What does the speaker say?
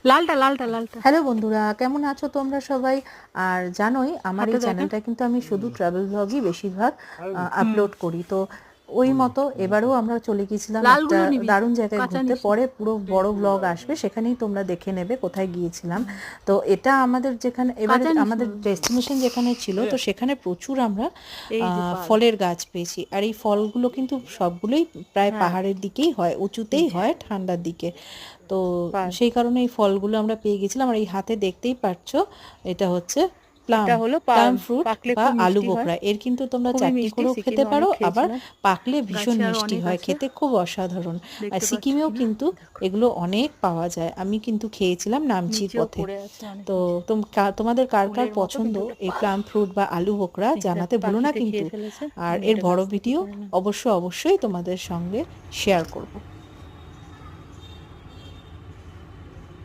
লালটা লালটা লালটা হ্যালো বন্ধুরা, কেমন আছো তোমরা সবাই? আর জানোই আমার এই চ্যানেলটা কিন্তু আমি শুধু ট্রাভেল ব্লগই বেশিরভাগ আপলোড করি। তো ওই মতো এবারেও আমরা চলে গিয়েছিলাম একটা লালগুলো নিবি, দারুণ জায়গায় কাঁচা ঘুরতে। নিস না। পরে পুরো বড় ব্লগ আসবে, সেখানেই তোমরা দেখে নেবে কোথায় গিয়েছিলাম। তো এটা আমাদের যেখানে এবারে কাঁচা নিস আমাদের না। ডেস্টিনেশন যেখানে ছিল, তো সেখানে প্রচুর আমরা এই যে পাল। ফলের গাছ পেয়েছি। আর এই ফলগুলো কিন্তু সবগুলোই প্রায় হ্যাঁ, পাহাড়ের দিকেই হয়, এই উঁচুতেই যে হয়, ঠান্ডার দিকে। তো পাল। সেই কারণে এই ফলগুলো আমরা পেয়ে গেছিলাম। আর এই হাতে দেখতেই পাচ্ছো, এটা হচ্ছে প্লাম। এটা হলো প্লাম পাল। ফ্রুট পাকলে বা খুব আলু মিষ্টি হয়, বোখরা, এর কিন্তু তোমরা খুবই চাটনি মিষ্টি। করেও খেতে সিকিমে পারো, অনেক আবার খেয়েছিলাম। পাকলে ভীষণ গাছে আরো মিষ্টি অনেক হয়, আছে, খেতে খুব অসাধারণ। আর দেখতে পাচ্ছ সিকিমেও কিনা কিন্তু দেখো। এগুলো অনেক পাওয়া যায়, আমি কিন্তু খেয়েছিলাম নামচির নিচেও পথে। পড়ে আছে অনেক তো নিচে। তোমাদের কার কার ফুলের মতো পছন্দ কিন্তু ওটা এই পাল। প্লাম ফ্রুট বা আলু বোখরা এই দেখ, জানাতে ভুলো না পাখিতে কিন্তু। খেয়ে ফেলেছে। আর আমি এর এটা বড় গাছ থেকে ভিডিও পেরে নেব। অবশ্যই তোমাদের সঙ্গে শেয়ার করব।